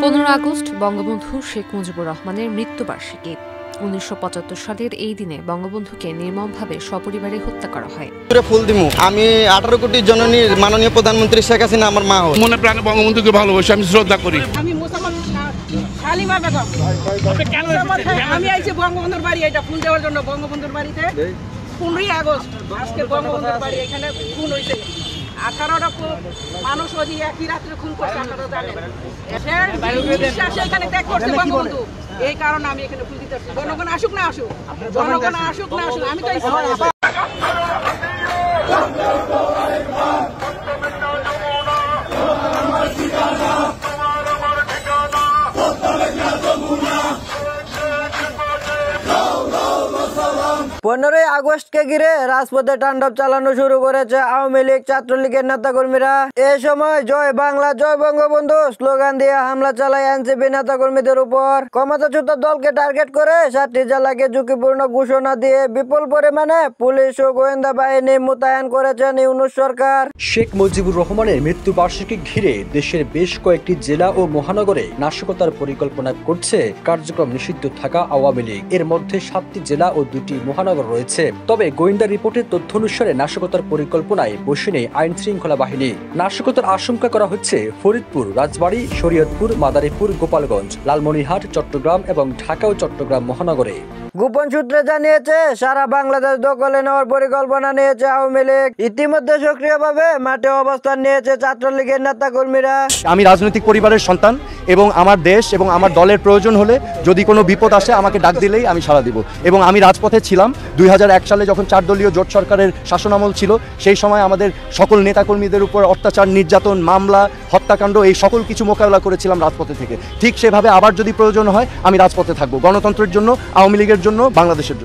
15 August Bangabandhu Sheikh Mujibur রহমানের মৃত্যুবার্ষিকী। 1975 সালের এই দিনে বঙ্গবন্ধুকে নির্মমভাবে সপরিবারে হত্যা করা হয়। ফুল দিমু আমি 18 কোটি জননী মাননীয় প্রধানমন্ত্রী শেখ হাসিনা আমার মা। মনে প্রাণে বঙ্গবন্ধুকে ভালোবাসি, আমি শ্রদ্ধা করি। আমি হালিমা বেগম। আমি আইছি বঙ্গবন্ধুর বাড়ি, এটা ফুল দেওয়ার জন্য। বঙ্গবন্ধুর বাড়িতে 15 আগস্ট আজকে বঙ্গবন্ধুর বাড়ি, এখানে খুন হয়েছে। 18টা মানুষ ওই একই রাত্রে খুন করছে, আপনারা জানেন। এখানে ত্যাগ করছে বঙ্গবন্ধু, এই কারণে আমি এখানে ফুল দিতে আসছি। জনগণ আসুক না আসুক, জনগণ আসুক না আসুক, আমি তো পনেরোই আগস্টকে ঘিরে রাজপথে তাণ্ডব চালানো শুরু করেছে আওয়ামী লীগ ছাত্রলীগের নেতাকর্মীরা। এ সময় জয় বাংলা জয় বঙ্গবন্ধু স্লোগান দিয়ে হামলা চালায় এনসিপি নেতাকর্মীদের উপর। ক্ষমতাচ্যুত দলকে টার্গেট করে 7টি জেলাকে ঝুঁকিপূর্ণ ঘোষণা দিয়ে বিপুল পরিমাণে পুলিশ ও গোয়েন্দা বাহিনী মোতায়েন করেছেন ইউনূস সরকার। শেখ মুজিবুর রহমানের মৃত্যুবার্ষিকী ঘিরে দেশের বেশ কয়েকটি জেলা ও মহানগরে নাশকতার পরিকল্পনা করছে কার্যক্রম নিষিদ্ধ থাকা আওয়ামী লীগ। এর মধ্যে 7টি জেলা ও 2টি মহানগর রয়েছে। তবে গোয়েন্দা রিপোর্টের তথ্য অনুসারে নাশকতার পরিকল্পনায় বসে নেই আইন শৃঙ্খলা বাহিনী। নাশকতার আশঙ্কা করা হচ্ছে ফরিদপুর, রাজবাড়ী, শরীয়তপুর, মাদারীপুর, গোপালগঞ্জ, লালমনিরহাট, চট্টগ্রাম এবং ঢাকা ও চট্টগ্রাম মহানগরে। গোপন সূত্রে জানিয়েছে সারা বাংলাদেশ দখলে নেওয়ার পরিকল্পনা নিয়েছে আওয়ামী লীগ। ইতিমধ্যে সক্রিয়ভাবে মাঠে অবস্থান নিয়েছে ছাত্রলীগের নেতাকর্মীরা। আমি রাজনৈতিক পরিবারের সন্তান এবং আমার দেশ এবং আমার দলের প্রয়োজন হলে যদি কোনো বিপদ আসে আমাকে ডাক দিলেই আমি সাড়া দিব। এবং আমি রাজপথে ছিলাম 2001 সালে যখন 4 দলীয় জোট সরকারের শাসনামল ছিল। সেই সময় আমাদের সকল নেতাকর্মীদের উপর অত্যাচার, নির্যাতন, মামলা, হত্যাকাণ্ড এই সকল কিছু মোকাবেলা করেছিলাম রাজপথে থেকে। ঠিক সেভাবে আবার যদি প্রয়োজন হয় আমি রাজপথে থাকবো, গণতন্ত্রের জন্য, আওয়ামী লীগের জন্য, বাংলাদেশের জন্য।